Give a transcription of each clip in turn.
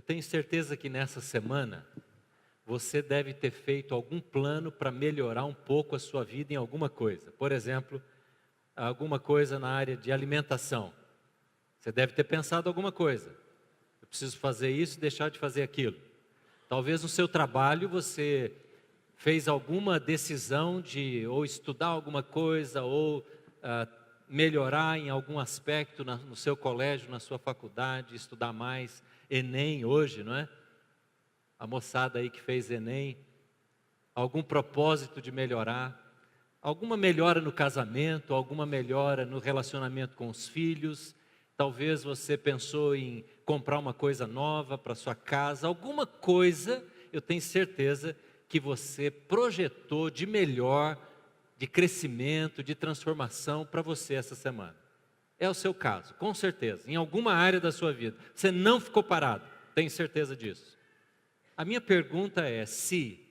Eu tenho certeza que nessa semana você deve ter feito algum plano para melhorar um pouco a sua vida em alguma coisa. Por exemplo, alguma coisa na área de alimentação. Você deve ter pensado alguma coisa. Eu preciso fazer isso e deixar de fazer aquilo. Talvez no seu trabalho você fez alguma decisão de ou estudar alguma coisa ou melhorar em algum aspecto no seu colégio, na sua faculdade, estudar mais. Enem hoje, não é? A moçada aí que fez Enem, algum propósito de melhorar, alguma melhora no casamento, alguma melhora no relacionamento com os filhos. Talvez você pensou em comprar uma coisa nova para sua casa, alguma coisa, eu tenho certeza que você projetou de melhor, de crescimento, de transformação para você essa semana. É o seu caso, com certeza, em alguma área da sua vida. Você não ficou parado, tenho certeza disso. A minha pergunta é se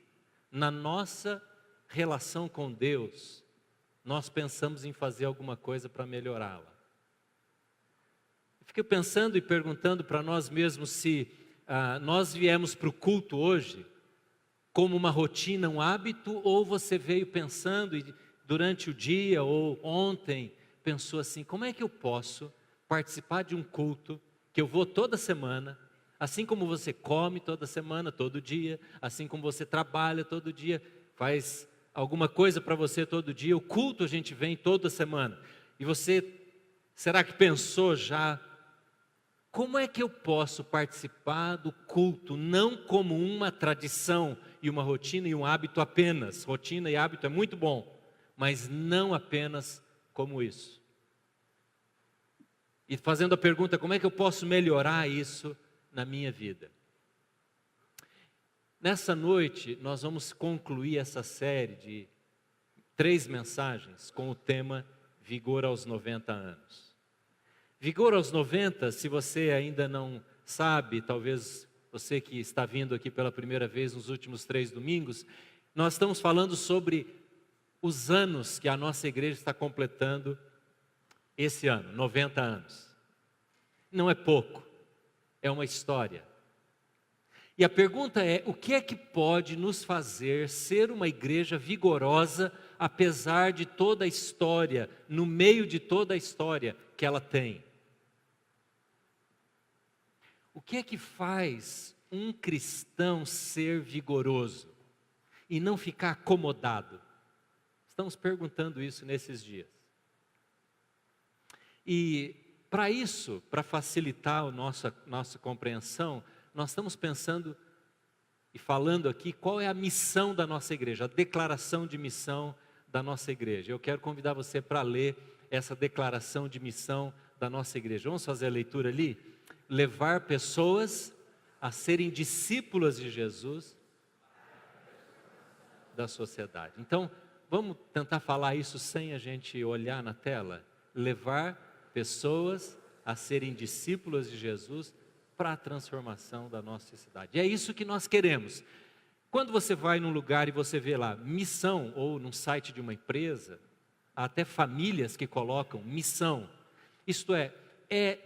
na nossa relação com Deus, nós pensamos em fazer alguma coisa para melhorá-la. Eu fiquei pensando e perguntando para nós mesmos se nós viemos para o culto hoje como uma rotina, um hábito, ou você veio pensando e durante o dia ou ontem pensou assim, como é que eu posso participar de um culto que eu vou toda semana, assim como você come toda semana, todo dia, assim como você trabalha todo dia, faz alguma coisa para você todo dia, o culto a gente vem toda semana. E você, será que pensou já, como é que eu posso participar do culto, não como uma tradição e uma rotina e um hábito apenas, rotina e hábito é muito bom, mas não apenas como isso. E fazendo a pergunta, como é que eu posso melhorar isso na minha vida? Nessa noite, nós vamos concluir essa série de 3 mensagens com o tema Vigor aos 90 anos. Vigor aos 90, se você ainda não sabe, talvez você que está vindo aqui pela primeira vez nos últimos 3 domingos, nós estamos falando sobre os anos que a nossa igreja está completando esse ano, 90 anos. Não é pouco, é uma história. E a pergunta é, o que é que pode nos fazer ser uma igreja vigorosa, apesar de toda a história, no meio de toda a história que ela tem? O que é que faz um cristão ser vigoroso e não ficar acomodado? Estamos perguntando isso nesses dias. E para isso, para facilitar a nossa compreensão, nós estamos pensando e falando aqui qual é a missão da nossa igreja, a declaração de missão da nossa igreja. Eu quero convidar você para ler essa declaração de missão da nossa igreja. Vamos fazer a leitura ali? Levar pessoas a serem discípulas de Jesus da sociedade. Então, vamos tentar falar isso sem a gente olhar na tela? Levar pessoas a serem discípulas de Jesus para a transformação da nossa cidade. E é isso que nós queremos. Quando você vai num lugar e você vê lá missão, ou num site de uma empresa, há até famílias que colocam missão, isto é,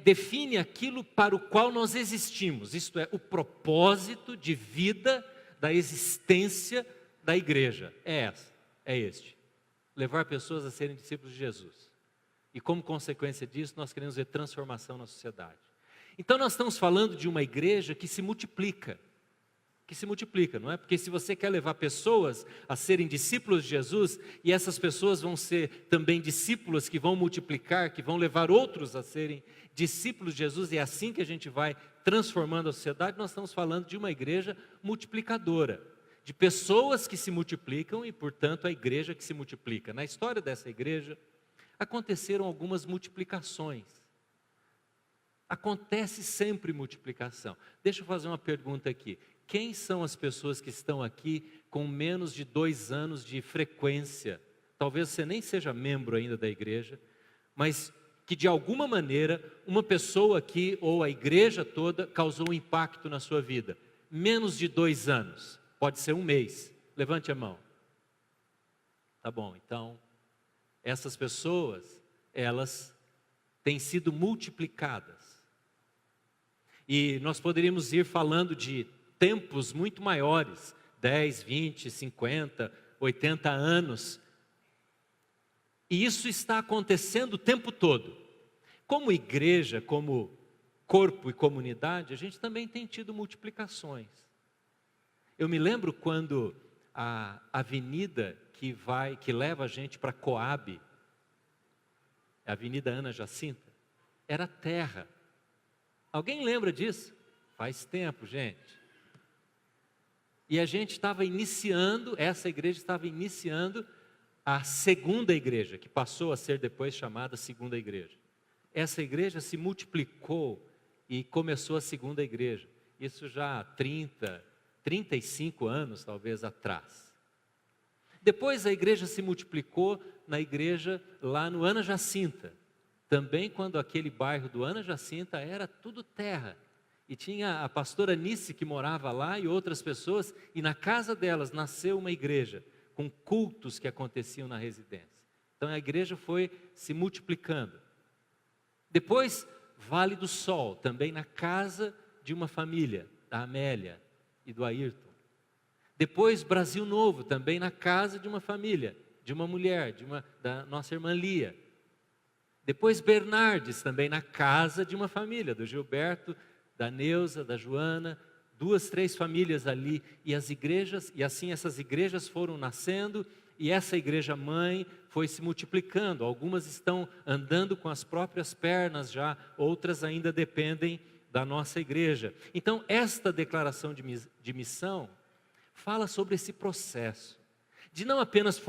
define aquilo para o qual nós existimos, isto é, o propósito de vida da existência da igreja, é este, levar pessoas a serem discípulos de Jesus, e como consequência disso, nós queremos ver transformação na sociedade. Então nós estamos falando de uma igreja que se multiplica, não é? Porque se você quer levar pessoas a serem discípulos de Jesus, e essas pessoas vão ser também discípulos que vão multiplicar, que vão levar outros a serem discípulos de Jesus, e é assim que a gente vai transformando a sociedade, nós estamos falando de uma igreja multiplicadora, de pessoas que se multiplicam e, portanto, a igreja que se multiplica. Na história dessa igreja, aconteceram algumas multiplicações. Acontece sempre multiplicação. Deixa eu fazer uma pergunta aqui. Quem são as pessoas que estão aqui com menos de 2 anos de frequência? Talvez você nem seja membro ainda da igreja, mas que de alguma maneira uma pessoa aqui ou a igreja toda causou um impacto na sua vida. Menos de 2 anos, pode ser 1 mês. Levante a mão. Tá bom, então essas pessoas, elas têm sido multiplicadas. E nós poderíamos ir falando de tempos muito maiores, 10, 20, 50, 80 anos. E isso está acontecendo o tempo todo. Como igreja, como corpo e comunidade, a gente também tem tido multiplicações. Eu me lembro quando a avenida que leva a gente para Coab, a Avenida Ana Jacinta, era terra. Alguém lembra disso? Faz tempo, gente. E a gente estava iniciando, essa igreja estava iniciando a segunda igreja, que passou a ser depois chamada segunda igreja. Essa igreja se multiplicou e começou a segunda igreja. Isso já há 35 anos talvez atrás. Depois a igreja se multiplicou na igreja lá no Ana Jacinta. Também quando aquele bairro do Ana Jacinta era tudo terra. E tinha a pastora Nice que morava lá e outras pessoas. E na casa delas nasceu uma igreja com cultos que aconteciam na residência. Então a igreja foi se multiplicando. Depois, Vale do Sol, também na casa de uma família, da Amélia e do Ayrton. Depois, Brasil Novo, também na casa de uma família, de uma mulher, da nossa irmã Lia. Depois, Bernardes, também na casa de uma família, do Gilberto, da Neuza, da Joana, 2, 3 famílias ali. E as igrejas, e assim essas igrejas foram nascendo, e essa igreja mãe foi se multiplicando. Algumas estão andando com as próprias pernas já, outras ainda dependem da nossa igreja. Então, esta declaração de missão fala sobre esse processo de não apenas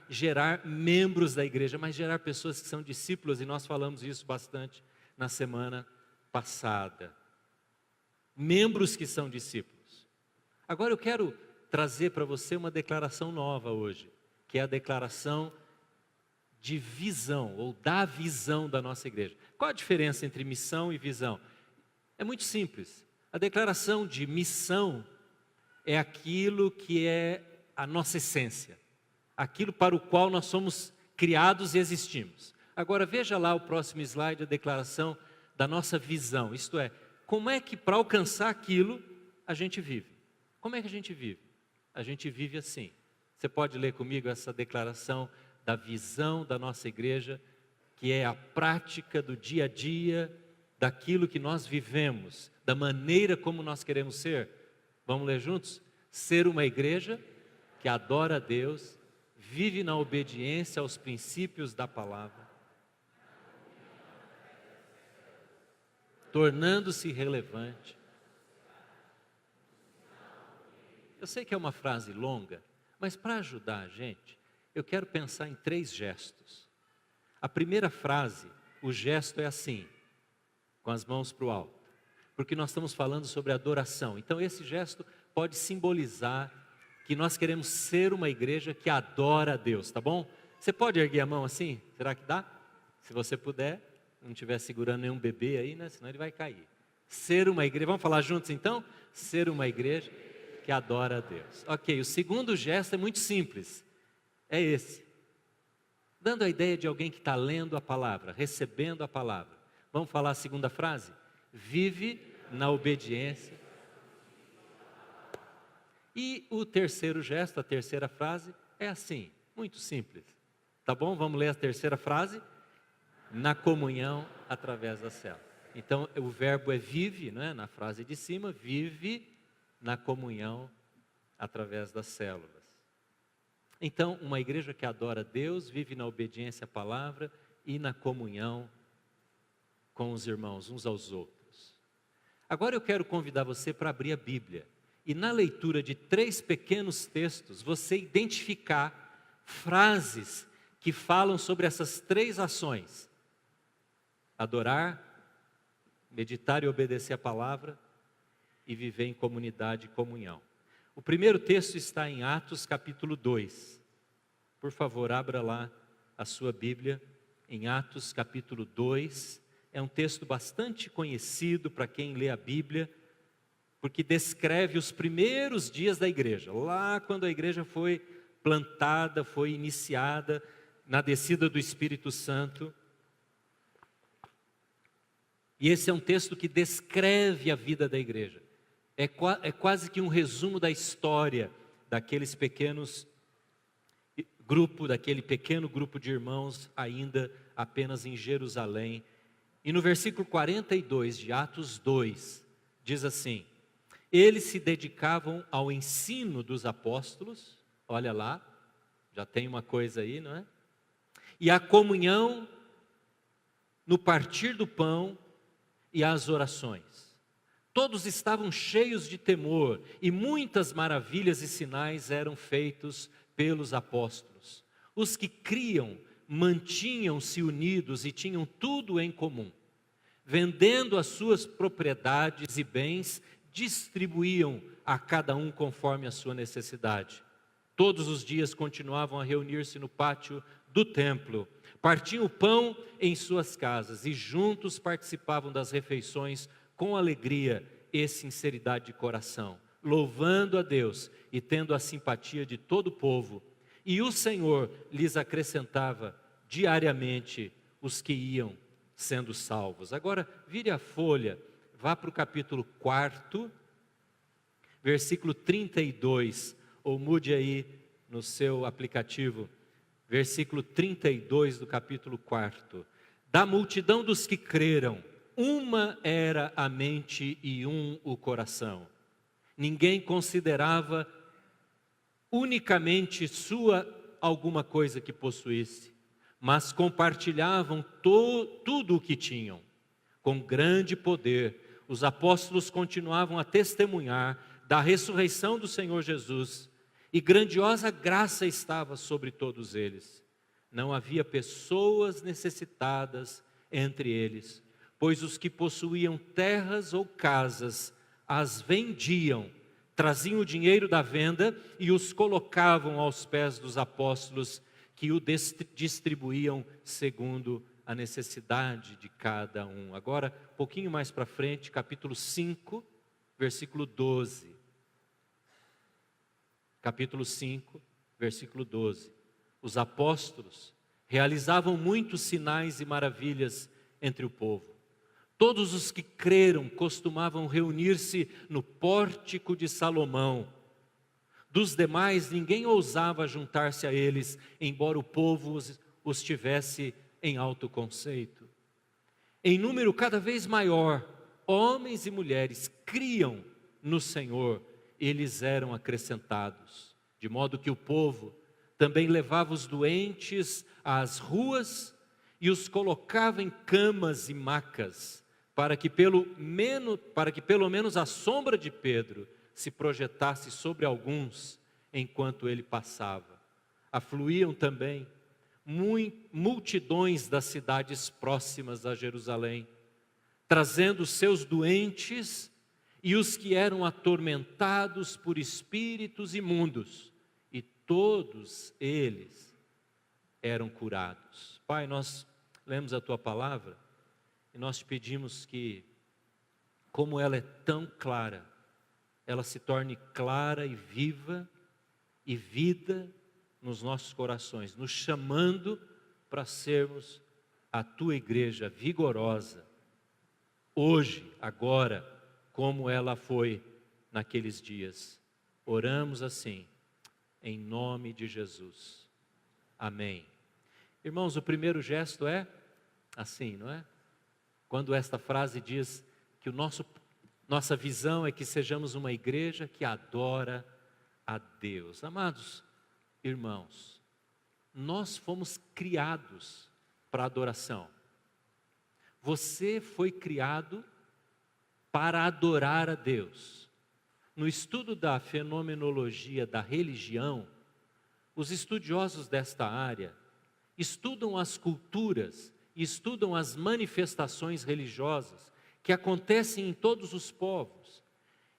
gerar membros da igreja, mas gerar pessoas que são discípulos, e nós falamos isso bastante na semana passada. Membros que são discípulos. Agora eu quero trazer para você uma declaração nova hoje, que é a declaração de visão, ou da visão da nossa igreja. Qual a diferença entre missão e visão? É muito simples. A declaração de missão é aquilo que é a nossa essência, aquilo para o qual nós somos criados e existimos. Agora veja lá o próximo slide, a declaração da nossa visão, isto é, como é que para alcançar aquilo a gente vive? Como é que a gente vive? A gente vive assim. Você pode ler comigo essa declaração da visão da nossa igreja, que é a prática do dia a dia, daquilo que nós vivemos, da maneira como nós queremos ser. Vamos ler juntos? Ser uma igreja que adora a Deus, vive na obediência aos princípios da palavra, tornando-se relevante. Eu sei que é uma frase longa, mas para ajudar a gente, eu quero pensar em 3 gestos. A primeira frase, o gesto é assim, com as mãos para o alto, porque nós estamos falando sobre adoração. Então esse gesto pode simbolizar que nós queremos ser uma igreja que adora a Deus, tá bom? Você pode erguer a mão assim? Será que dá? Se você puder, não estiver segurando nenhum bebê aí, né? Senão ele vai cair. Ser uma igreja, vamos falar juntos então? Ser uma igreja que adora a Deus. Ok, o segundo gesto é muito simples, é esse. Dando a ideia de alguém que está lendo a palavra, recebendo a palavra. Vamos falar a segunda frase? Vive na obediência. E o terceiro gesto, a terceira frase, é assim, muito simples. Tá bom? Vamos ler a terceira frase? Na comunhão através da célula. Então, o verbo é vive, né? Na frase de cima, vive na comunhão através das células. Então, uma igreja que adora a Deus, vive na obediência à palavra e na comunhão com os irmãos, uns aos outros. Agora eu quero convidar você para abrir a Bíblia. E na leitura de 3 pequenos textos, você identificar frases que falam sobre essas 3 ações. Adorar, meditar e obedecer a palavra e viver em comunidade e comunhão. O primeiro texto está em Atos capítulo 2. Por favor, abra lá a sua Bíblia em Atos capítulo 2. É um texto bastante conhecido para quem lê a Bíblia, porque descreve os primeiros dias da igreja, lá quando a igreja foi plantada, foi iniciada, na descida do Espírito Santo. E esse é um texto que descreve a vida da igreja. É quase que um resumo da história daqueles pequenos daquele pequeno grupo de irmãos ainda apenas em Jerusalém. E no versículo 42 de Atos 2, diz assim: eles se dedicavam ao ensino dos apóstolos, olha lá, já tem uma coisa aí, não é? E à comunhão, no partir do pão e às orações. Todos estavam cheios de temor e muitas maravilhas e sinais eram feitos pelos apóstolos. Os que criam mantinham-se unidos e tinham tudo em comum. Vendendo as suas propriedades e bens, distribuíam a cada um conforme a sua necessidade. Todos os dias continuavam a reunir-se no pátio do templo, partiam o pão em suas casas e juntos participavam das refeições com alegria e sinceridade de coração, louvando a Deus e tendo a simpatia de todo o povo. E o Senhor lhes acrescentava diariamente os que iam sendo salvos. Agora, vire a folha, vá para o capítulo 4, versículo 32, ou mude aí no seu aplicativo, versículo 32 do capítulo 4. Da multidão dos que creram, uma era a mente e um o coração. Ninguém considerava unicamente sua alguma coisa que possuísse, mas compartilhavam tudo o que tinham. Com grande poder, os apóstolos continuavam a testemunhar da ressurreição do Senhor Jesus, e grandiosa graça estava sobre todos eles. Não havia pessoas necessitadas entre eles, pois os que possuíam terras ou casas as vendiam, traziam o dinheiro da venda e os colocavam aos pés dos apóstolos, que o distribuíam segundo a necessidade de cada um. Agora, um pouquinho mais para frente, capítulo 5, versículo 12. Capítulo 5, versículo 12. Os apóstolos realizavam muitos sinais e maravilhas entre o povo. Todos os que creram costumavam reunir-se no pórtico de Salomão. Dos demais, ninguém ousava juntar-se a eles, embora o povo os tivesse em alto conceito. Em número cada vez maior, homens e mulheres criam no Senhor, eles eram acrescentados, de modo que o povo também levava os doentes às ruas e os colocava em camas e macas, para que pelo menos a sombra de Pedro se projetasse sobre alguns enquanto ele passava. Afluíam também multidões das cidades próximas a Jerusalém, trazendo seus doentes e os que eram atormentados por espíritos imundos, e todos eles eram curados. Pai, nós lemos a Tua palavra e nós te pedimos que, como ela é tão clara, ela se torne clara e viva e vida nos nossos corações, nos chamando para sermos a Tua igreja vigorosa, hoje, agora, como ela foi naqueles dias. Oramos assim, em nome de Jesus. Amém. Irmãos, o primeiro gesto é assim, não é? Quando esta frase diz que nossa visão é que sejamos uma igreja que adora a Deus. Amados irmãos, nós fomos criados para adoração. Você foi criado para adorar a Deus. No estudo da fenomenologia da religião, os estudiosos desta área estudam as culturas, estudam as manifestações religiosas que acontecem em todos os povos.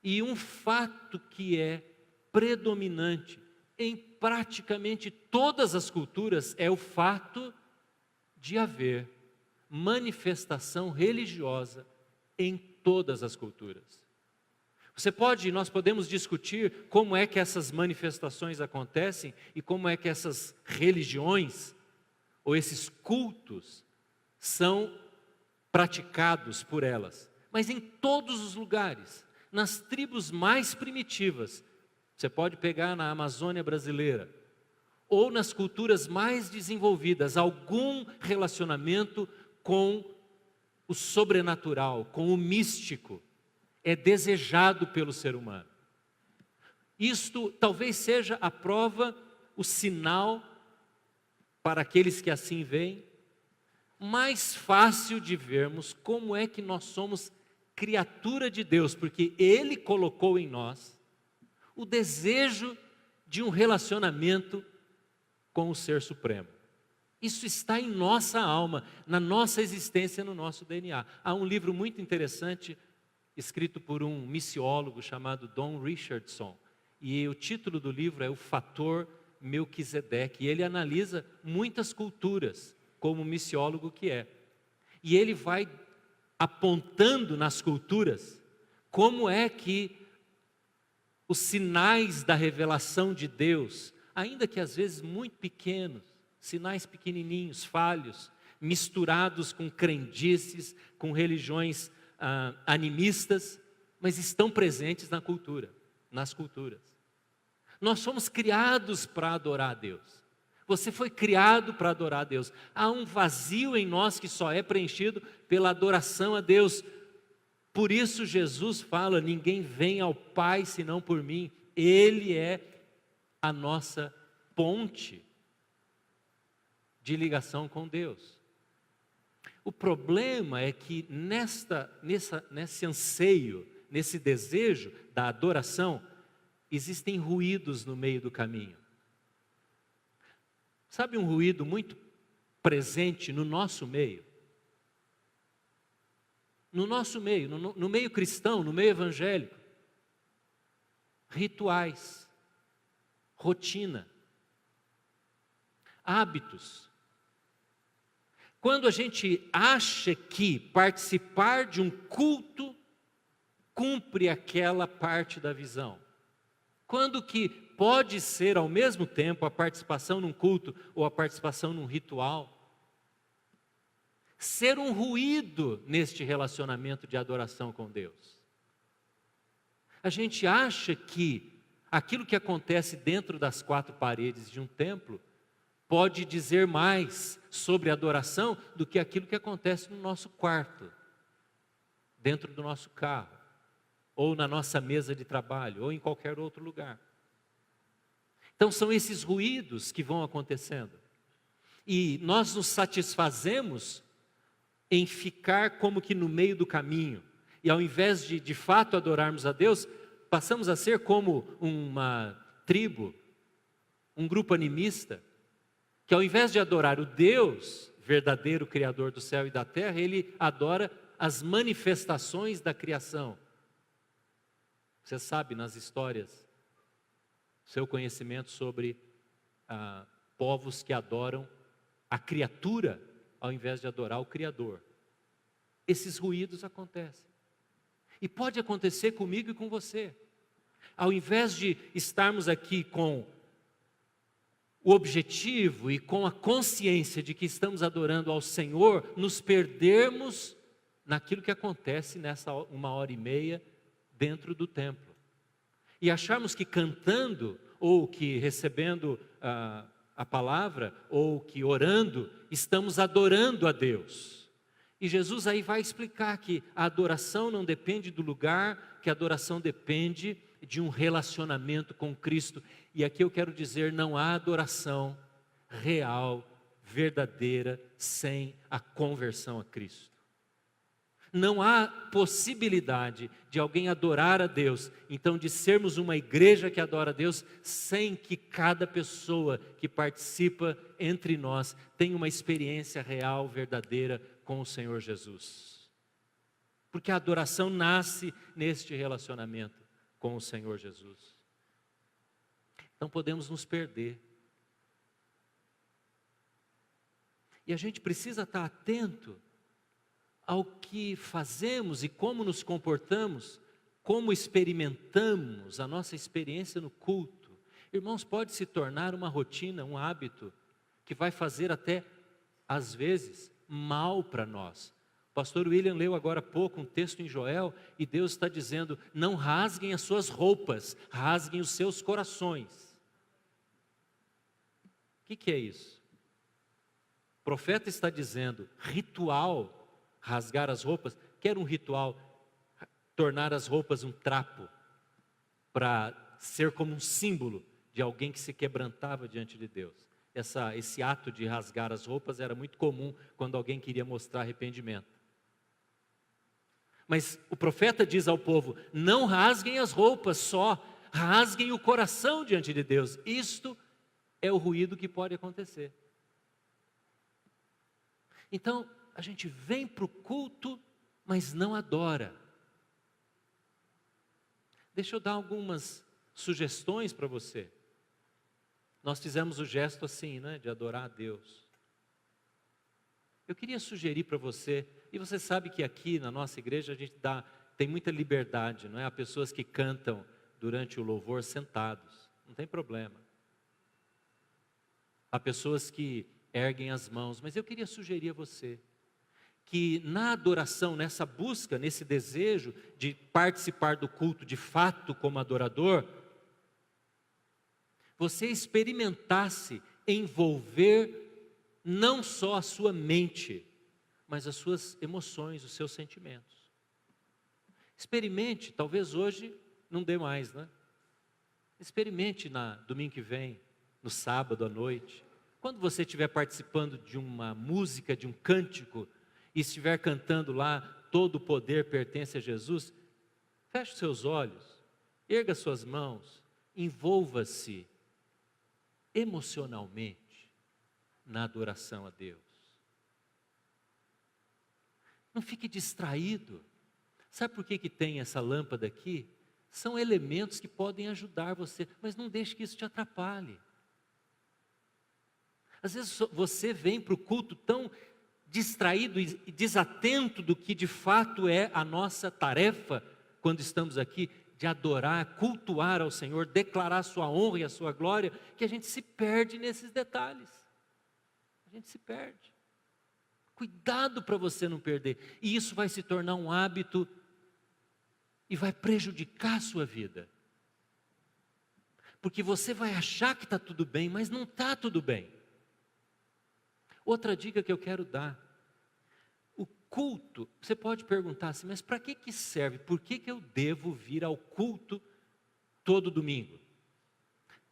E um fato que é predominante em praticamente todas as culturas é o fato de haver manifestação religiosa em todas as culturas. Nós podemos discutir como é que essas manifestações acontecem e como é que essas religiões ou esses cultos são praticados por elas, mas em todos os lugares, nas tribos mais primitivas. Você pode pegar na Amazônia brasileira, ou nas culturas mais desenvolvidas, algum relacionamento com o sobrenatural, com o místico, é desejado pelo ser humano. Isto talvez seja a prova, o sinal, para aqueles que assim veem, mais fácil de vermos como é que nós somos criatura de Deus, porque Ele colocou em nós o desejo de um relacionamento com o Ser Supremo. Isso está em nossa alma, na nossa existência, no nosso DNA. Há um livro muito interessante, escrito por um missiólogo chamado Don Richardson, e o título do livro é O Fator Melquisedeque, e ele analisa muitas culturas, como missiólogo que é. E ele vai apontando nas culturas como é que os sinais da revelação de Deus, ainda que às vezes muito pequenos, sinais pequenininhos, falhos, misturados com crendices, com religiões animistas, mas estão presentes na cultura, nas culturas. Nós somos criados para adorar a Deus. Você foi criado para adorar a Deus. Há um vazio em nós que só é preenchido pela adoração a Deus. Por isso Jesus fala, ninguém vem ao Pai senão por mim. Ele é a nossa ponte de ligação com Deus. O problema é que nesse anseio, nesse desejo da adoração, existem ruídos no meio do caminho. Sabe um ruído muito presente no nosso meio? No nosso meio, no meio cristão, no meio evangélico. Rituais, rotina, hábitos. Quando a gente acha que participar de um culto cumpre aquela parte da visão. Quando que pode ser ao mesmo tempo a participação num culto ou a participação num ritual, ser um ruído neste relacionamento de adoração com Deus. A gente acha que aquilo que acontece dentro das quatro paredes de um templo pode dizer mais sobre adoração do que aquilo que acontece no nosso quarto, dentro do nosso carro, ou na nossa mesa de trabalho, ou em qualquer outro lugar. Então são esses ruídos que vão acontecendo. E nós nos satisfazemos em ficar como que no meio do caminho. E ao invés de fato adorarmos a Deus, passamos a ser como uma tribo, um grupo animista, que ao invés de adorar o Deus verdadeiro, Criador do céu e da terra, ele adora as manifestações da criação. Você sabe nas histórias, seu conhecimento sobre povos que adoram a criatura ao invés de adorar o Criador. Esses ruídos acontecem. E pode acontecer comigo e com você. Ao invés de estarmos aqui com o objetivo e com a consciência de que estamos adorando ao Senhor, nos perdermos naquilo que acontece nessa 1h30 dentro do templo. E acharmos que cantando, ou que recebendo a palavra, ou que orando, estamos adorando a Deus. E Jesus aí vai explicar que a adoração não depende do lugar, que a adoração depende de um relacionamento com Cristo. E aqui eu quero dizer, não há adoração real, verdadeira, sem a conversão a Cristo. Não há possibilidade de alguém adorar a Deus, então de sermos uma igreja que adora a Deus, sem que cada pessoa que participa entre nós tenha uma experiência real, verdadeira com o Senhor Jesus. Porque a adoração nasce neste relacionamento com o Senhor Jesus. Então podemos nos perder. E a gente precisa estar atento ao que fazemos e como nos comportamos, como experimentamos a nossa experiência no culto. Irmãos, pode se tornar uma rotina, um hábito, que vai fazer até, às vezes, mal para nós. pastor William leu agora há pouco um texto em Joel, e Deus está dizendo: não rasguem as suas roupas, rasguem os seus corações. O que é isso? O profeta está dizendo, ritual, rasgar as roupas, que era um ritual, tornar as roupas um trapo, para ser como um símbolo de alguém que se quebrantava diante de Deus. Esse ato de rasgar as roupas era muito comum quando alguém queria mostrar arrependimento. Mas o profeta diz ao povo: não rasguem as roupas só, rasguem o coração diante de Deus. Isto é o ruído que pode acontecer. Então, a gente vem para o culto, mas não adora. Deixa eu dar algumas sugestões para você. Nós fizemos o gesto assim, né, de adorar a Deus. Eu queria sugerir para você, e você sabe que aqui na nossa igreja a gente tem muita liberdade, não é? Há pessoas que cantam durante o louvor sentados, não tem problema. Há pessoas que erguem as mãos, mas eu queria sugerir a você que na adoração, nessa busca, nesse desejo de participar do culto de fato como adorador, você experimentasse envolver não só a sua mente, mas as suas emoções, os seus sentimentos. Experimente, talvez hoje não dê mais, né? Experimente na domingo que vem, no sábado à noite, quando você estiver participando de uma música, de um cântico, e estiver cantando lá, todo o poder pertence a Jesus, feche os seus olhos, erga suas mãos, envolva-se emocionalmente na adoração a Deus. Não fique distraído. Sabe por que tem essa lâmpada aqui? São elementos que podem ajudar você, mas não deixe que isso te atrapalhe. Às vezes você vem para o culto tão distraído e desatento do que de fato é a nossa tarefa quando estamos aqui, de adorar, cultuar ao Senhor, declarar a sua honra e a sua glória, que a gente se perde nesses detalhes. A gente se perde. Cuidado para você não perder. E isso vai se tornar um hábito e vai prejudicar a sua vida. Porque você vai achar que está tudo bem, mas não está tudo bem. Outra dica que eu quero dar: o culto, você pode perguntar assim, mas para que serve? Por que eu devo vir ao culto todo domingo?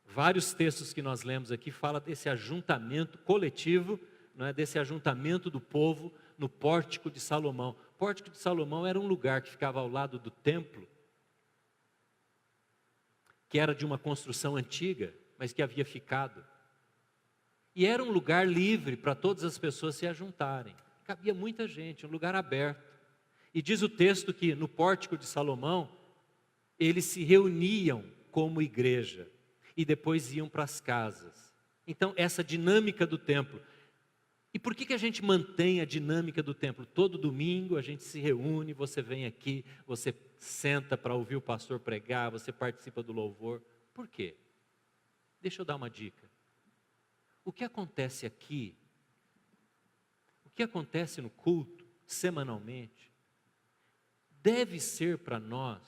Vários textos que nós lemos aqui falam desse ajuntamento coletivo, não é? Desse ajuntamento do povo no Pórtico de Salomão. O Pórtico de Salomão era um lugar que ficava ao lado do templo, que era de uma construção antiga, mas que havia ficado. E era um lugar livre para todas as pessoas se ajuntarem. Cabia muita gente, um lugar aberto. E diz o texto que no Pórtico de Salomão, eles se reuniam como igreja e depois iam para as casas. Então, essa dinâmica do templo. E por que a gente mantém a dinâmica do templo? Todo domingo a gente se reúne, você vem aqui, você senta para ouvir o pastor pregar, você participa do louvor. Por quê? Deixa eu dar uma dica. O que acontece aqui, o que acontece no culto, semanalmente, deve ser para nós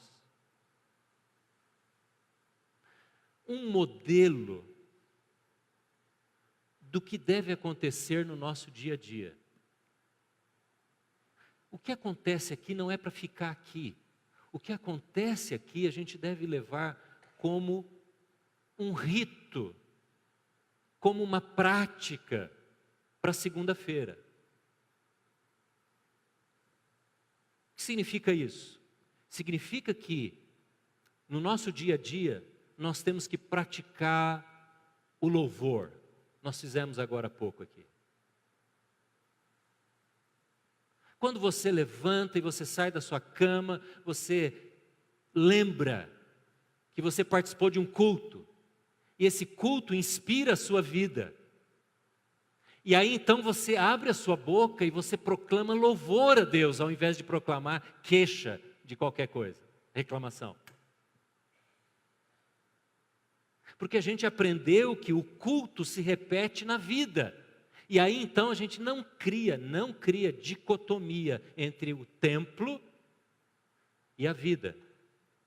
um modelo do que deve acontecer no nosso dia a dia. O que acontece aqui não é para ficar aqui. O que acontece aqui a gente deve levar como um rito, como uma prática para segunda-feira. O que significa isso? Significa que no nosso dia a dia nós temos que praticar o louvor. Nós fizemos agora há pouco aqui. Quando você levanta e você sai da sua cama, você lembra que você participou de um culto. E esse culto inspira a sua vida. E aí então você abre a sua boca e você proclama louvor a Deus, ao invés de proclamar queixa de qualquer coisa, reclamação. Porque a gente aprendeu que o culto se repete na vida. E aí então a gente não cria dicotomia entre o templo e a vida.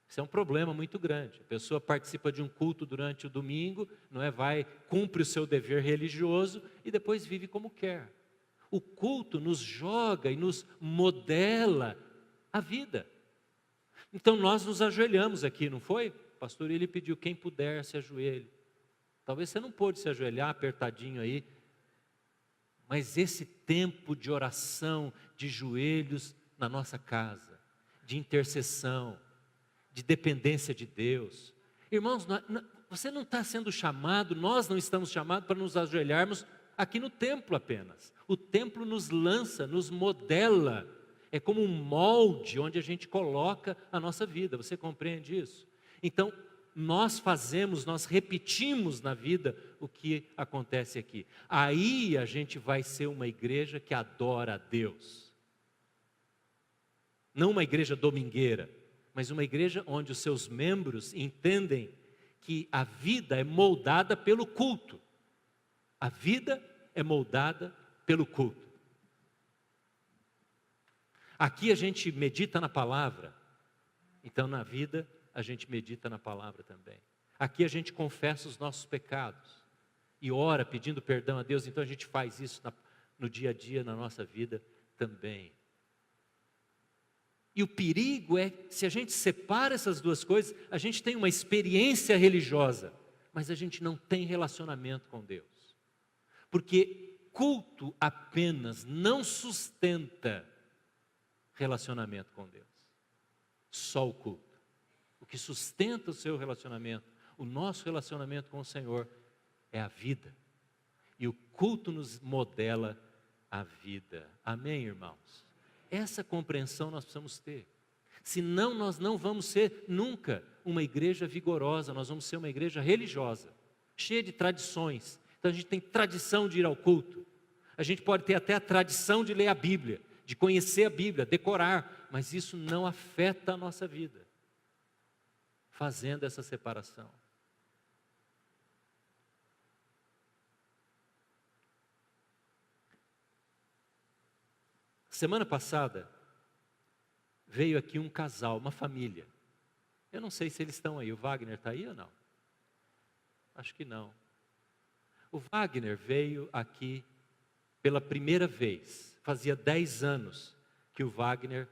Isso é um problema muito grande. A pessoa participa de um culto durante o domingo, não é? Cumpre o seu dever religioso e depois vive como quer. O culto nos joga e nos modela a vida. Então nós nos ajoelhamos aqui, não foi? O pastor ele pediu, quem puder se ajoelhe. Talvez você não pôde se ajoelhar apertadinho aí, mas esse tempo de oração, de joelhos na nossa casa, de intercessão, de dependência de Deus. Irmãos, você não está sendo chamado, nós não estamos chamados para nos ajoelharmos aqui no templo apenas. O templo nos lança, nos modela, é como um molde onde a gente coloca a nossa vida, você compreende isso? Então, nós repetimos na vida o que acontece aqui. Aí a gente vai ser uma igreja que adora a Deus. Não uma igreja domingueira, mas uma igreja onde os seus membros entendem que a vida é moldada pelo culto. A vida é moldada pelo culto. Aqui a gente medita na palavra, então na vida a gente medita na palavra também. Aqui a gente confessa os nossos pecados e ora pedindo perdão a Deus, então a gente faz isso no dia a dia, na nossa vida também. E o perigo é, se a gente separa essas duas coisas, a gente tem uma experiência religiosa, mas a gente não tem relacionamento com Deus. Porque culto apenas não sustenta relacionamento com Deus. Só o culto. O que sustenta o seu relacionamento, o nosso relacionamento com o Senhor, é a vida. E o culto nos modela a vida. Amém, irmãos? Essa compreensão nós precisamos ter. Senão nós não vamos ser nunca uma igreja vigorosa, nós vamos ser uma igreja religiosa, cheia de tradições. Então a gente tem tradição de ir ao culto. A gente pode ter até a tradição de ler a Bíblia, de conhecer a Bíblia, decorar, mas isso não afeta a nossa vida, fazendo essa separação. Semana passada, veio aqui um casal, uma família. Eu não sei se eles estão aí, o Wagner está aí ou não? Acho que não. O Wagner veio aqui pela primeira vez, fazia 10 anos que o Wagner,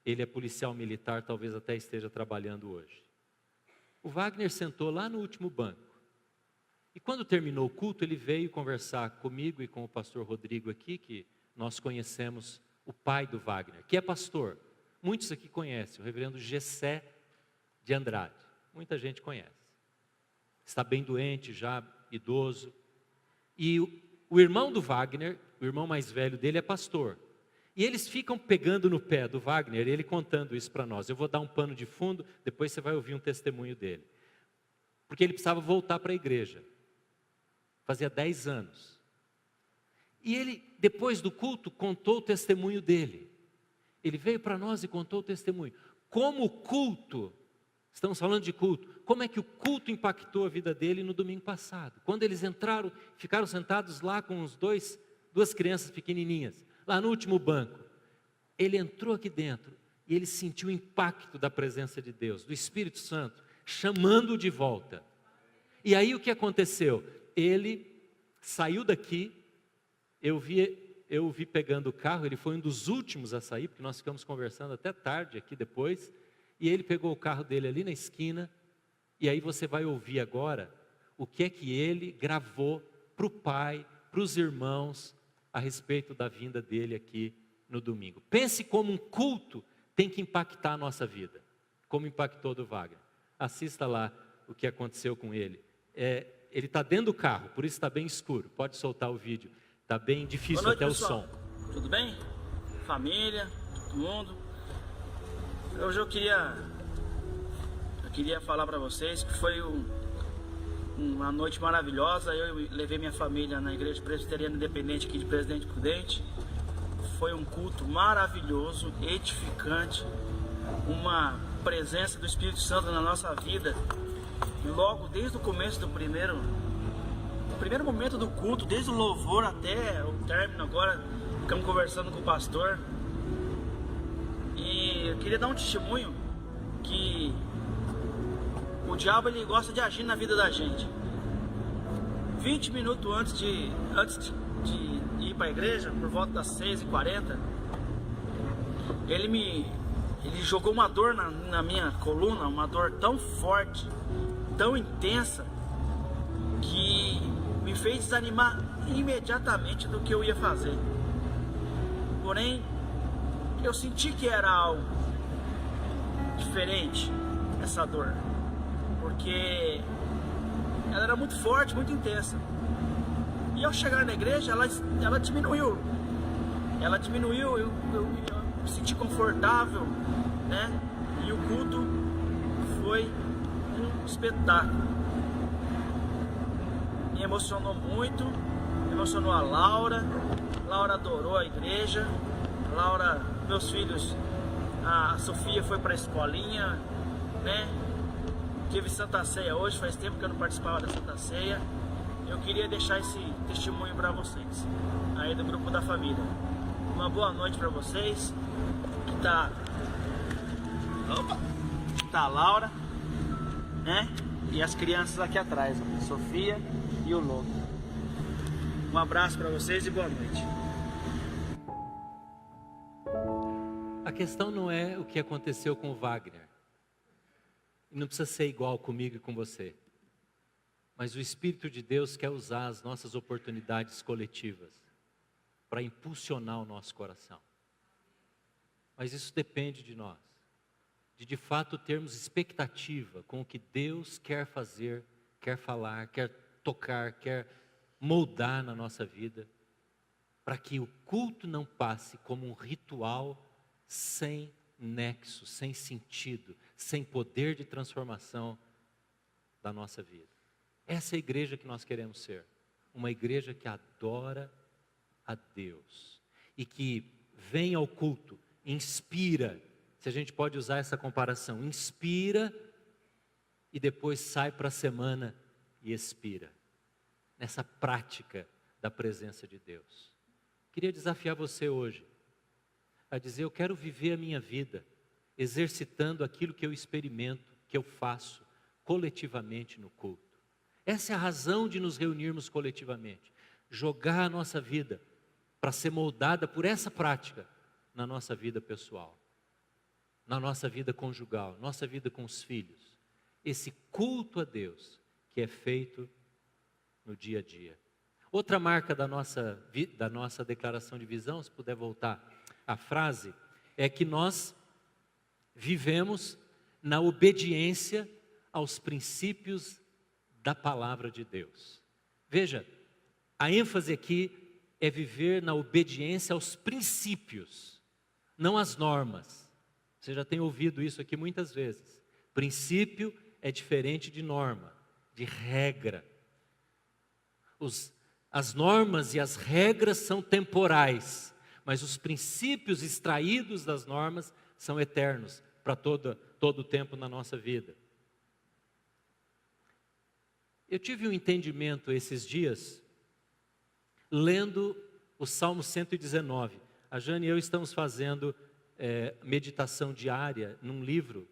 ele é policial militar, talvez até esteja trabalhando hoje. O Wagner sentou lá no último banco. E quando terminou o culto, ele veio conversar comigo e com o pastor Rodrigo aqui, que nós conhecemos o pai do Wagner, que é pastor. Muitos aqui conhecem, o reverendo Gessé de Andrade. Muita gente conhece. Está bem doente já, idoso. E o irmão do Wagner, o irmão mais velho dele é pastor. E eles ficam pegando no pé do Wagner, ele contando isso para nós. Eu vou dar um pano de fundo, depois você vai ouvir um testemunho dele. Porque ele precisava voltar para a igreja. Fazia 10 anos. E ele, depois do culto, contou o testemunho dele. Ele veio para nós e contou o testemunho. Como o culto, estamos falando de culto, como é que o culto impactou a vida dele no domingo passado? Quando eles entraram, ficaram sentados lá com duas crianças pequenininhas, lá no último banco. Ele entrou aqui dentro e ele sentiu o impacto da presença de Deus, do Espírito Santo, chamando-o de volta. E aí o que aconteceu? Ele saiu daqui. Eu vi pegando o carro, ele foi um dos últimos a sair, porque nós ficamos conversando até tarde aqui depois, e ele pegou o carro dele ali na esquina, e aí você vai ouvir agora o que é que ele gravou para o pai, para os irmãos, a respeito da vinda dele aqui no domingo. Pense como um culto tem que impactar a nossa vida, como impactou do Wagner. Assista lá o que aconteceu com ele. Ele está dentro do carro, por isso está bem escuro, pode soltar o vídeo. Está bem difícil. Boa noite, até pessoal. O som. Tudo bem? Família, todo mundo. Hoje eu queria falar para vocês que foi uma noite maravilhosa. Eu levei minha família na Igreja Presbiteriana Independente aqui de Presidente Prudente. Foi um culto maravilhoso, edificante, uma presença do Espírito Santo na nossa vida. Logo desde o começo do primeiro primeiro momento do culto, desde o louvor até o término agora, ficamos conversando com o pastor. E eu queria dar um testemunho que o diabo ele gosta de agir na vida da gente. 20 minutos antes de ir para a igreja, por volta das 6h40, ele jogou uma dor na minha coluna, uma dor tão forte, tão intensa, que me fez desanimar imediatamente do que eu ia fazer. Porém, eu senti que era algo diferente, essa dor, porque ela era muito forte, muito intensa. E ao chegar na igreja, ela diminuiu. Ela diminuiu, eu me senti confortável, né? E o culto foi um espetáculo. Me emocionou muito, emocionou a Laura. Laura adorou a igreja. Laura, meus filhos, a Sofia foi para a escolinha, né? Tive Santa Ceia hoje, faz tempo que eu não participava da Santa Ceia. Eu queria deixar esse testemunho para vocês, aí do grupo da família. Uma boa noite para vocês. Aqui tá a Laura, né? E as crianças aqui atrás, a Sofia e o Lobo. Um abraço para vocês e boa noite. A questão não é o que aconteceu com o Wagner. Não precisa ser igual comigo e com você. Mas o Espírito de Deus quer usar as nossas oportunidades coletivas para impulsionar o nosso coração. Mas isso depende de nós. De fato termos expectativa com o que Deus quer fazer, quer falar, quer tocar, quer moldar na nossa vida. Para que o culto não passe como um ritual sem nexo, sem sentido, sem poder de transformação da nossa vida. Essa é a igreja que nós queremos ser, uma igreja que adora a Deus e que vem ao culto, inspira, se a gente pode usar essa comparação, inspira e depois sai para a semana e expira, nessa prática da presença de Deus. Queria desafiar você hoje a dizer: eu quero viver a minha vida exercitando aquilo que eu experimento, que eu faço coletivamente no culto. Essa é a razão de nos reunirmos coletivamente, jogar a nossa vida para ser moldada por essa prática na nossa vida pessoal, na nossa vida conjugal, nossa vida com os filhos. Esse culto a Deus que é feito no dia a dia. Outra marca da nossa declaração de visão, se puder voltar a frase, é que nós vivemos na obediência aos princípios da palavra de Deus. Veja, a ênfase aqui é viver na obediência aos princípios, não às normas. Você já tem ouvido isso aqui muitas vezes. Princípio é diferente de norma, de regra. As normas e as regras são temporais, mas os princípios extraídos das normas são eternos para todo o tempo na nossa vida. Eu tive um entendimento esses dias, lendo o Salmo 119. A Jane e eu estamos fazendo meditação diária num livro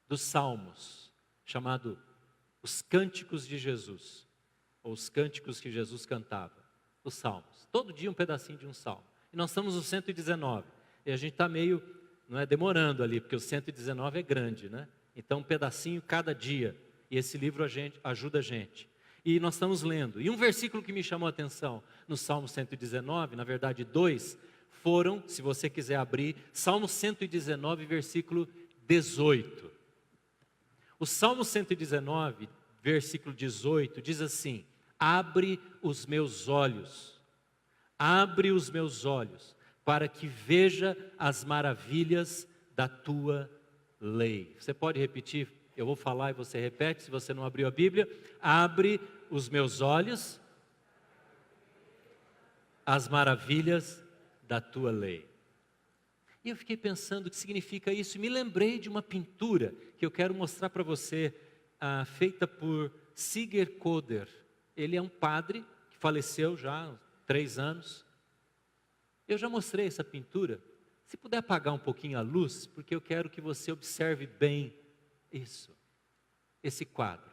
dos Salmos, chamado Os Cânticos de Jesus, ou os cânticos que Jesus cantava, os Salmos. Todo dia um pedacinho de um Salmo. E nós estamos no 119, e a gente está meio, demorando ali, porque o 119 é grande, né? Então um pedacinho cada dia. E esse livro ajuda a gente. E nós estamos lendo. E um versículo que me chamou a atenção no Salmo 119, na verdade 2, foram, se você quiser abrir, Salmo 119, versículo 18. O Salmo 119, versículo 18, diz assim: abre os meus olhos, para que veja as maravilhas da tua lei. Você pode repetir? Eu vou falar e você repete, se você não abriu a Bíblia. Abre os meus olhos, as maravilhas da tua lei. E eu fiquei pensando o que significa isso, e me lembrei de uma pintura que eu quero mostrar para você, feita por Sigurd Koder. ele é um padre que faleceu já há 3 anos. Eu já mostrei essa pintura. Se puder apagar um pouquinho a luz, porque eu quero que você observe bem isso. Esse quadro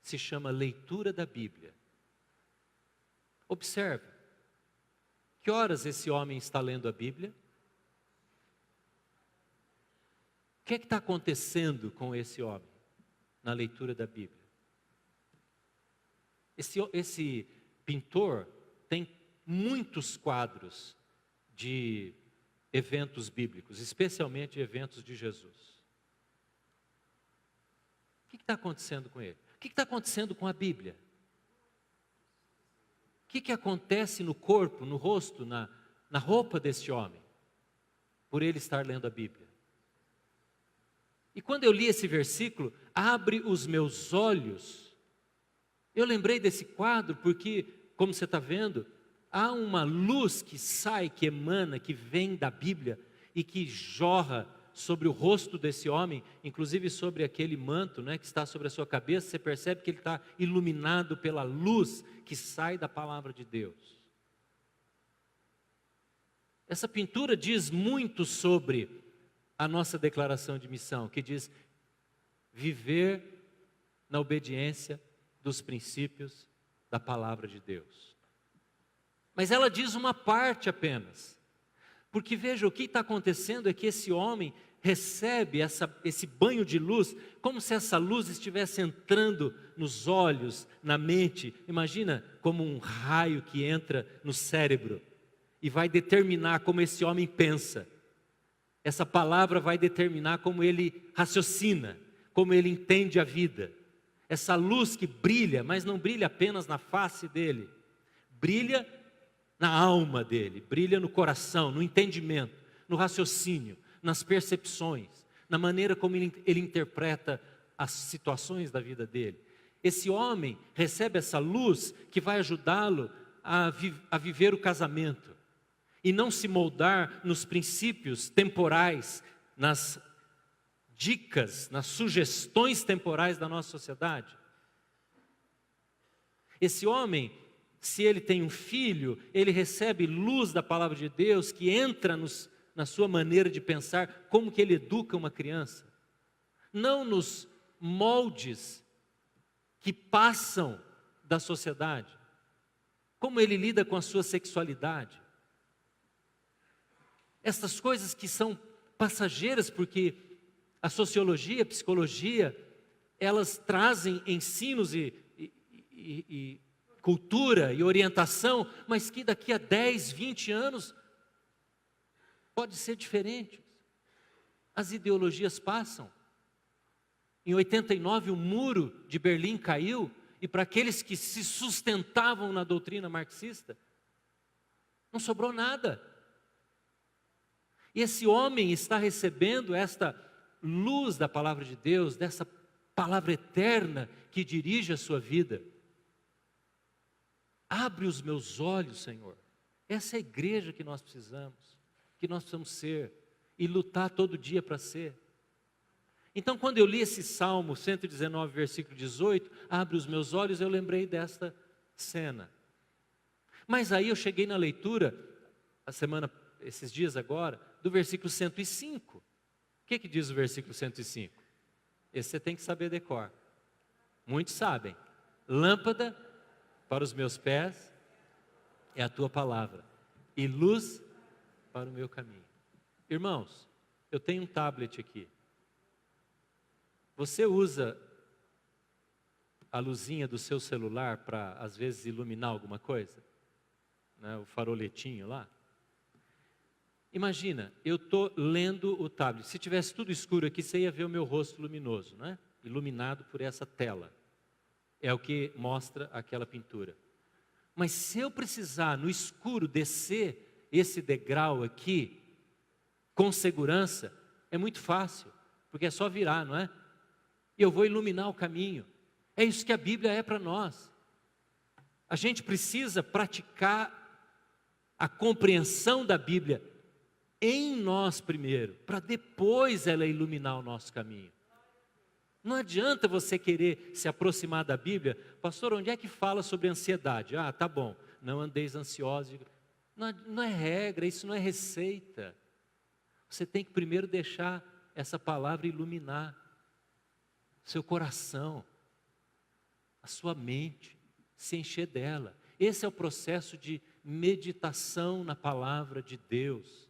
se chama Leitura da Bíblia. Observe. Que horas esse homem está lendo a Bíblia? O que é que está acontecendo com esse homem na leitura da Bíblia? Esse pintor tem muitos quadros de eventos bíblicos, especialmente eventos de Jesus. O que está acontecendo com ele? O que está acontecendo com a Bíblia? O que acontece no corpo, no rosto, na roupa desse homem, por ele estar lendo a Bíblia? E quando eu li esse versículo, abre os meus olhos, eu lembrei desse quadro porque, como você está vendo, há uma luz que sai, que emana, que vem da Bíblia e que jorra sobre o rosto desse homem, inclusive sobre aquele manto, né, que está sobre a sua cabeça. Você percebe que ele está iluminado pela luz que sai da palavra de Deus. Essa pintura diz muito sobre a nossa declaração de missão, que diz viver na obediência dos princípios da palavra de Deus. Mas ela diz uma parte apenas, porque veja, o que está acontecendo é que esse homem recebe esse banho de luz, como se essa luz estivesse entrando nos olhos, na mente. Imagina como um raio que entra no cérebro e vai determinar como esse homem pensa. Essa palavra vai determinar como ele raciocina, como ele entende a vida. Essa luz que brilha, mas não brilha apenas na face dele, brilha na alma dele, brilha no coração, no entendimento, no raciocínio, nas percepções, na maneira como ele interpreta as situações da vida dele. Esse homem recebe essa luz que vai ajudá-lo a viver o casamento e não se moldar nos princípios temporais, nas dicas, nas sugestões temporais da nossa sociedade. Esse homem, se ele tem um filho, ele recebe luz da palavra de Deus que entra na sua maneira de pensar, como que ele educa uma criança. Não nos moldes que passam da sociedade. Como ele lida com a sua sexualidade. Essas coisas que são passageiras, porque a sociologia, a psicologia, elas trazem ensinos e cultura e orientação, mas que daqui a 10, 20 anos pode ser diferente. As ideologias passam. Em 89 o muro de Berlim caiu, e para aqueles que se sustentavam na doutrina marxista, não sobrou nada. E esse homem está recebendo esta luz da palavra de Deus, dessa palavra eterna que dirige a sua vida. Abre os meus olhos, Senhor. Essa é a igreja que nós precisamos ser e lutar todo dia para ser. Então, quando eu li esse Salmo 119, versículo 18, abre os meus olhos, eu lembrei desta cena. Mas aí eu cheguei na leitura, esses dias agora, do versículo 105. O que diz o versículo 105? Esse você tem que saber decor. Muitos sabem. Lâmpada para os meus pés é a tua palavra, e luz para o meu caminho. Irmãos, eu tenho um tablet aqui. Você usa a luzinha do seu celular para, às vezes, iluminar alguma coisa? Né? O faroletinho lá? Imagina, eu estou lendo o tablet. Se tivesse tudo escuro aqui, você ia ver o meu rosto luminoso, né? Iluminado por essa tela. É o que mostra aquela pintura. Mas se eu precisar, no escuro, descer esse degrau aqui, com segurança, é muito fácil, porque é só virar, não é? E eu vou iluminar o caminho. É isso que a Bíblia é para nós. A gente precisa praticar a compreensão da Bíblia em nós primeiro, para depois ela iluminar o nosso caminho. Não adianta você querer se aproximar da Bíblia. Pastor, onde é que fala sobre ansiedade? Ah, tá bom, não andeis ansiosos. Não é regra, isso não é receita. Você tem que primeiro deixar essa palavra iluminar seu coração, a sua mente, se encher dela. Esse é o processo de meditação na palavra de Deus,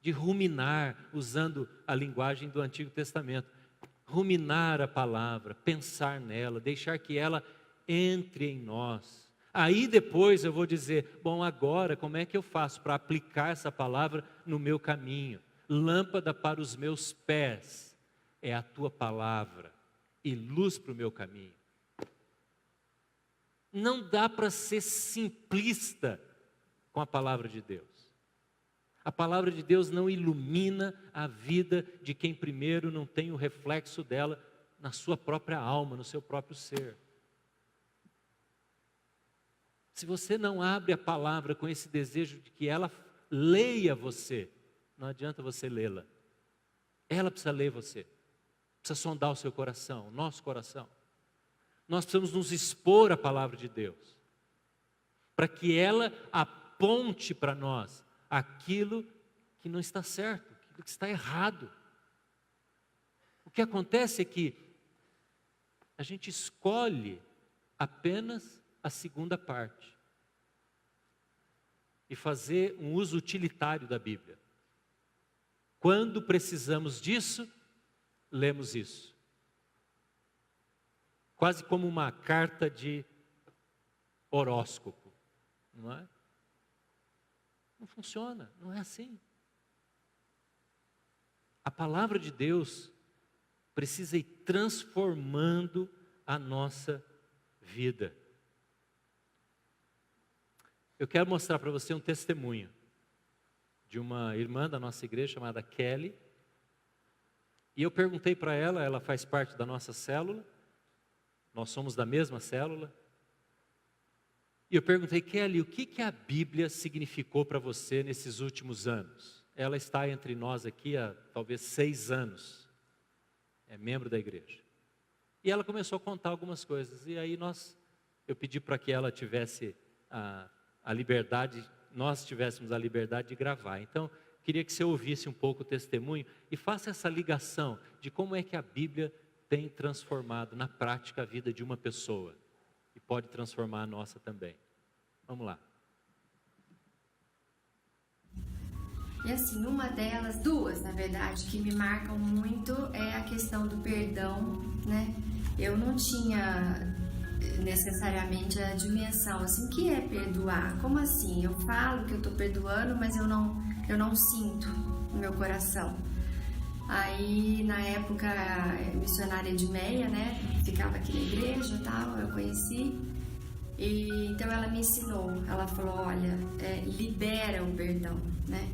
de ruminar, usando a linguagem do Antigo Testamento, ruminar a palavra, pensar nela, deixar que ela entre em nós. Aí depois eu vou dizer, bom, agora como é que eu faço para aplicar essa palavra no meu caminho? Lâmpada para os meus pés é a tua palavra e luz para o meu caminho. Não dá para ser simplista com a palavra de Deus. A palavra de Deus não ilumina a vida de quem primeiro não tem o reflexo dela na sua própria alma, no seu próprio ser. Se você não abre a palavra com esse desejo de que ela leia você, não adianta você lê-la. Ela precisa ler você. Precisa sondar o seu coração, o nosso coração. Nós precisamos nos expor à palavra de Deus, para que ela aponte para nós aquilo que não está certo, aquilo que está errado. O que acontece é que a gente escolhe apenas a segunda parte e fazer um uso utilitário da Bíblia. Quando precisamos disso, lemos isso. Quase como uma carta de horóscopo, não é? Não funciona, não é assim. A palavra de Deus precisa ir transformando a nossa vida. Eu quero mostrar para você um testemunho de uma irmã da nossa igreja chamada Kelly. E eu perguntei para ela, ela faz parte da nossa célula, nós somos da mesma célula. E eu perguntei, Kelly, o que a Bíblia significou para você nesses últimos anos? Ela está entre nós aqui há talvez 6 anos, é membro da igreja. E ela começou a contar algumas coisas, e aí eu pedi para que ela tivesse a liberdade, nós tivéssemos a liberdade de gravar. Então, queria que você ouvisse um pouco o testemunho e faça essa ligação de como é que a Bíblia tem transformado na prática a vida de uma pessoa e pode transformar a nossa também. Vamos lá. E assim, uma delas, duas na verdade, que me marcam muito é a questão do perdão, né? Eu não tinha necessariamente a dimensão, assim, o que é perdoar? Como assim? Eu falo que eu estou perdoando, mas eu não sinto no meu coração. Aí, na época, missionária de Meia, né? Ficava aqui na igreja e tal, eu conheci. E então ela me ensinou, ela falou, olha, libera o perdão, né?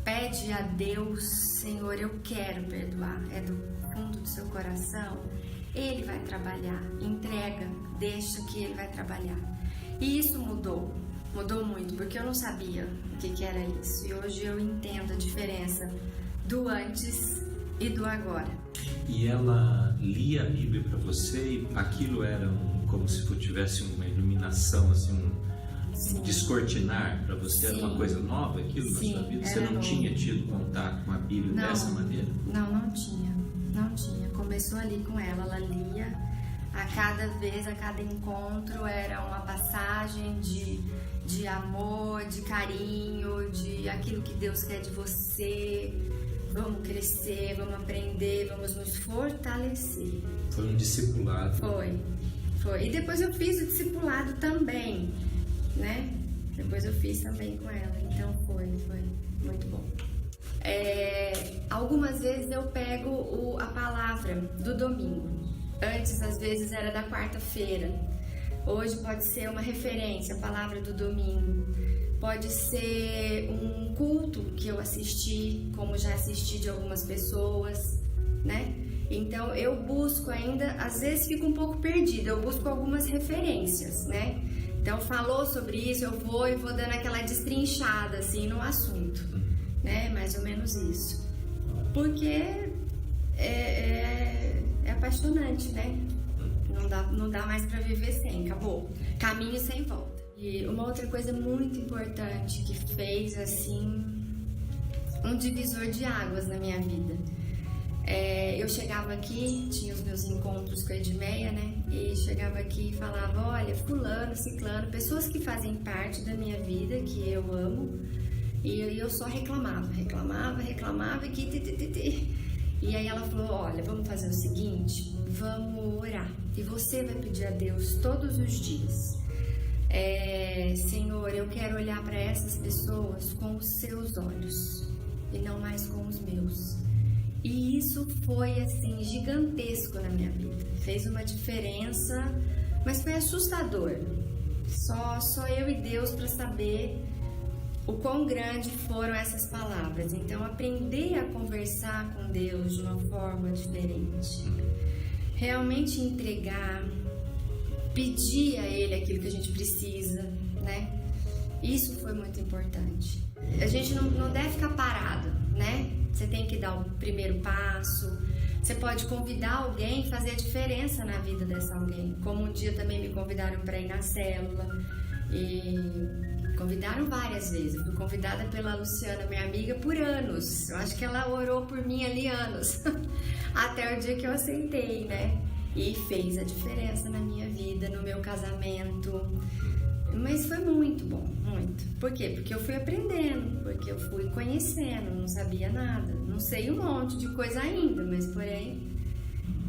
Pede a Deus, Senhor, eu quero perdoar, é do fundo do seu coração, Ele vai trabalhar, entrega, deixa que Ele vai trabalhar. E isso mudou muito, porque eu não sabia o que era isso, e hoje eu entendo a diferença do antes e do agora. E ela lia a Bíblia para você e aquilo era como se tivesse uma iluminação, assim, Sim. descortinar para você? Sim. Era uma coisa nova aquilo Sim, na sua vida? Você não novo. tinha tido contato com a Bíblia dessa maneira? Não tinha. Começou ali com ela lia, a cada encontro era uma passagem de amor, de carinho, de aquilo que Deus quer de você. Vamos crescer, vamos aprender, vamos nos fortalecer. Foi um discipulado. Foi. E depois eu fiz o discipulado também, né? Depois eu fiz também com ela, então foi muito bom. Algumas vezes eu pego a palavra do domingo. Antes, às vezes, era da quarta-feira. Hoje pode ser uma referência, a palavra do domingo. Pode ser um culto que eu assisti, como já assisti de algumas pessoas, né? Então eu busco ainda, às vezes fico um pouco perdida, eu busco algumas referências, né? Então falou sobre isso, eu vou dando aquela destrinchada assim no assunto, né? Mais ou menos isso. Porque é apaixonante, né? Não dá mais para viver sem, acabou. Caminho sem volta. E uma outra coisa muito importante que fez, assim, um divisor de águas na minha vida. Eu chegava aqui, tinha os meus encontros com a Edmeia, né? E chegava aqui e falava, olha, fulano, ciclano, pessoas que fazem parte da minha vida, que eu amo. E eu só reclamava e que... E aí ela falou, olha, vamos fazer o seguinte, vamos orar. E você vai pedir a Deus todos os dias. Senhor, eu quero olhar para essas pessoas com os seus olhos e não mais com os meus. E isso foi assim gigantesco na minha vida. Fez uma diferença, mas foi assustador. Só eu e Deus para saber o quão grande foram essas palavras. Então, aprender a conversar com Deus de uma forma diferente. Realmente entregar, pedir a Ele aquilo que a gente precisa, né? Isso foi muito importante. A gente não deve ficar parado, né? Você tem que dar o primeiro passo. Você pode convidar alguém e fazer a diferença na vida dessa alguém. Como um dia também me convidaram para ir na célula. E convidaram várias vezes. Eu fui convidada pela Luciana, minha amiga, por anos. Eu acho que ela orou por mim ali anos. Até o dia que eu aceitei, né? E fez a diferença na minha vida, no meu casamento. Mas foi muito bom, muito. Por quê? Porque eu fui aprendendo, porque eu fui conhecendo, não sabia nada. Não sei um monte de coisa ainda, mas porém,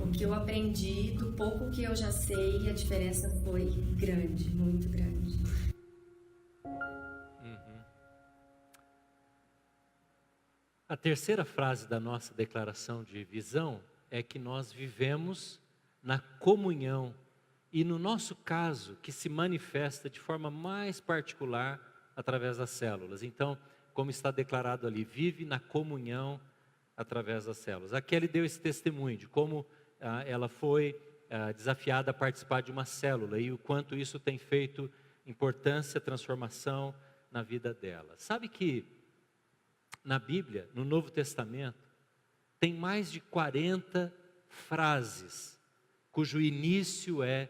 o que eu aprendi, do pouco que eu já sei, a diferença foi grande, muito grande. A terceira frase da nossa declaração de visão é que nós vivemos na comunhão e, no nosso caso, que se manifesta de forma mais particular através das células. Então, como está declarado ali, vive na comunhão através das células. A Kelly deu esse testemunho de como ela foi desafiada a participar de uma célula e o quanto isso tem feito importância, transformação na vida dela. Sabe que na Bíblia, no Novo Testamento, tem mais de 40 frases cujo início é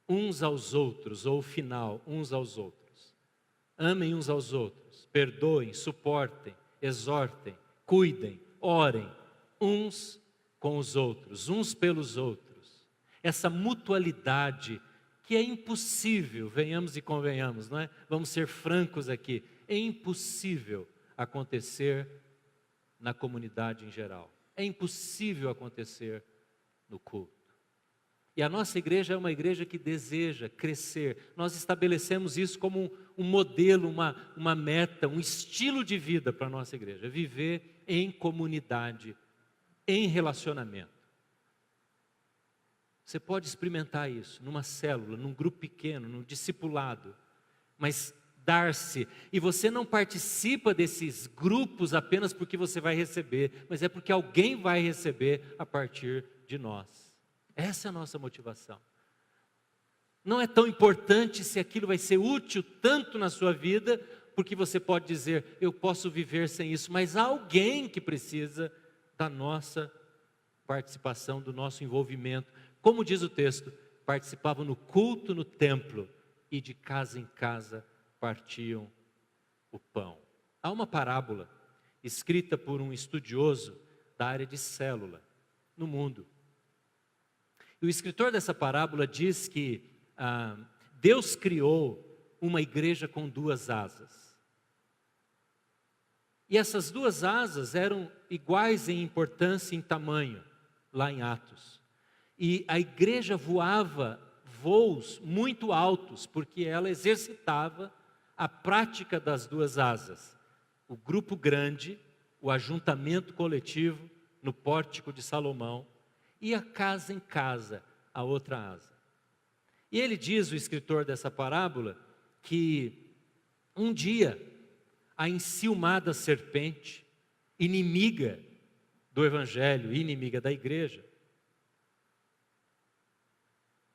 uns aos outros, ou o final, uns aos outros. Amem uns aos outros, perdoem, suportem, exortem, cuidem, orem, uns com os outros, uns pelos outros. Essa mutualidade que é impossível, venhamos e convenhamos, não é? Vamos ser francos aqui, é impossível acontecer na comunidade em geral. É impossível acontecer no culto. E a nossa igreja é uma igreja que deseja crescer. Nós estabelecemos isso como um modelo, uma meta, um estilo de vida para a nossa igreja. Viver em comunidade, em relacionamento. Você pode experimentar isso numa célula, num grupo pequeno, num discipulado. Mas dar-se. E você não participa desses grupos apenas porque você vai receber, mas é porque alguém vai receber a partir de nós. Essa é a nossa motivação. Não é tão importante se aquilo vai ser útil tanto na sua vida, porque você pode dizer, eu posso viver sem isso, mas há alguém que precisa da nossa participação, do nosso envolvimento. Como diz o texto, participavam no culto no templo e de casa em casa partiam o pão. Há uma parábola escrita por um estudioso da área de célula no mundo. E o escritor dessa parábola diz que Deus criou uma igreja com duas asas. E essas duas asas eram iguais em importância e em tamanho, lá em Atos. E a igreja voava voos muito altos, porque ela exercitava a prática das duas asas. O grupo grande, o ajuntamento coletivo no pórtico de Salomão, e a casa em casa, a outra asa. E ele diz, o escritor dessa parábola, que um dia a enciumada serpente, inimiga do evangelho, inimiga da igreja,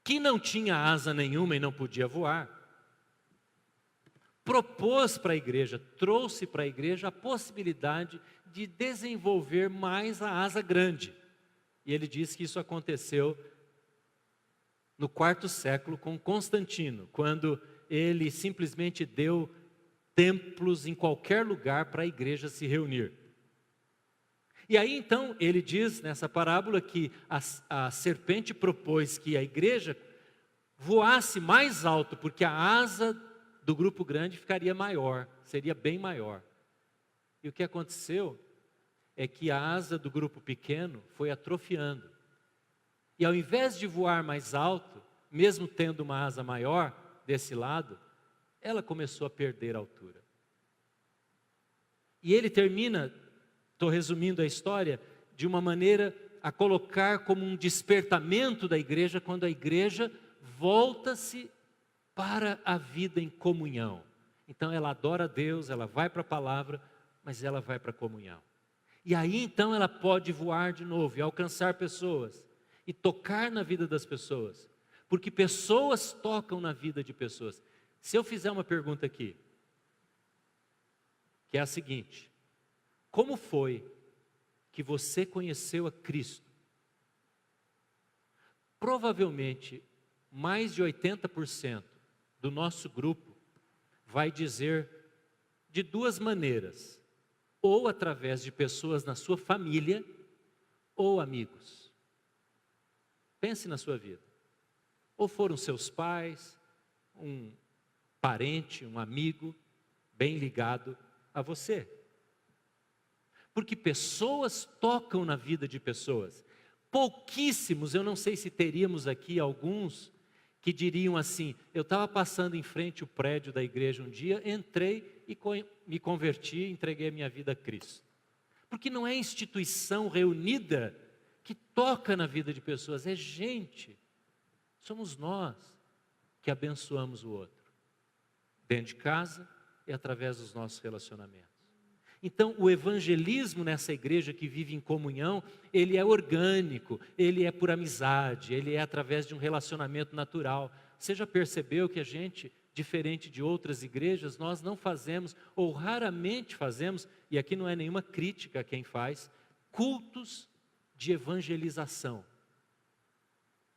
que não tinha asa nenhuma e não podia voar, propôs para a igreja, trouxe para a igreja a possibilidade de desenvolver mais a asa grande. E ele diz que isso aconteceu no quarto século com Constantino, quando ele simplesmente deu templos em qualquer lugar para a igreja se reunir. E aí então ele diz nessa parábola que a serpente propôs que a igreja voasse mais alto, porque a asa do grupo grande ficaria maior, seria bem maior. E o que aconteceu é que a asa do grupo pequeno foi atrofiando. E ao invés de voar mais alto, mesmo tendo uma asa maior desse lado, ela começou a perder a altura. E ele termina, estou resumindo a história, de uma maneira a colocar como um despertamento da igreja, quando a igreja volta-se para a vida em comunhão. Então ela adora a Deus, ela vai para a palavra, mas ela vai para a comunhão. E aí então ela pode voar de novo e alcançar pessoas e tocar na vida das pessoas, porque pessoas tocam na vida de pessoas. Se eu fizer uma pergunta aqui, que é a seguinte: como foi que você conheceu a Cristo? Provavelmente, mais de 80% do nosso grupo vai dizer de duas maneiras: ou através de pessoas na sua família, ou amigos. Pense na sua vida. Ou foram seus pais, um parente, um amigo, bem ligado a você. Porque pessoas tocam na vida de pessoas. Pouquíssimos, eu não sei se teríamos aqui alguns que diriam assim: eu estava passando em frente ao prédio da igreja um dia, entrei e me converti, entreguei a minha vida a Cristo. Porque não é instituição reunida que toca na vida de pessoas, é gente. Somos nós que abençoamos o outro, dentro de casa e através dos nossos relacionamentos. Então, o evangelismo nessa igreja que vive em comunhão, ele é orgânico, ele é por amizade, ele é através de um relacionamento natural. Você já percebeu que a gente, diferente de outras igrejas, nós não fazemos, ou raramente fazemos, e aqui não é nenhuma crítica a quem faz, cultos de evangelização.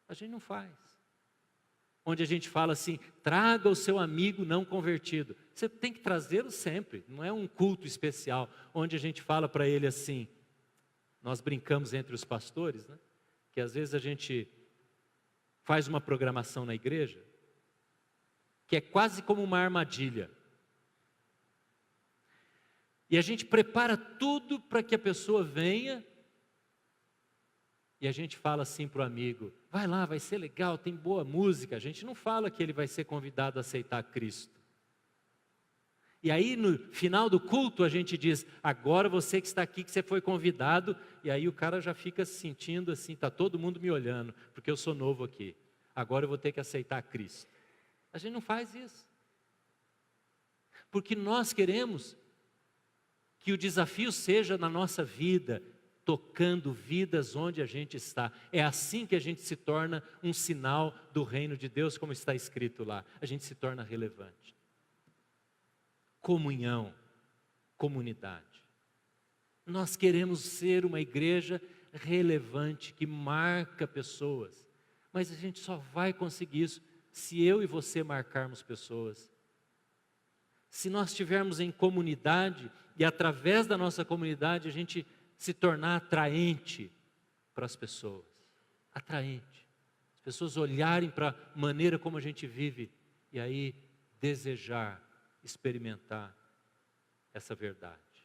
A gente não faz. Onde a gente fala assim: traga o seu amigo não convertido. Você tem que trazê-lo sempre, não é um culto especial, onde a gente fala para ele assim. Nós brincamos entre os pastores, né? Que às vezes a gente faz uma programação na igreja, que é quase como uma armadilha. E a gente prepara tudo para que a pessoa venha, e a gente fala assim para o amigo: vai lá, vai ser legal, tem boa música. A gente não fala que ele vai ser convidado a aceitar Cristo. E aí no final do culto a gente diz: agora você que está aqui, que você foi convidado. E aí o cara já fica se sentindo assim: está todo mundo me olhando, porque eu sou novo aqui. Agora eu vou ter que aceitar Cristo. A gente não faz isso. Porque nós queremos que o desafio seja na nossa vida, tocando vidas onde a gente está. É assim que a gente se torna um sinal do reino de Deus, como está escrito lá. A gente se torna relevante. Comunhão, comunidade. Nós queremos ser uma igreja relevante, que marca pessoas. Mas a gente só vai conseguir isso se eu e você marcarmos pessoas. Se nós estivermos em comunidade e através da nossa comunidade a gente se tornar atraente para as pessoas. Atraente. As pessoas olharem para a maneira como a gente vive e aí desejar experimentar essa verdade.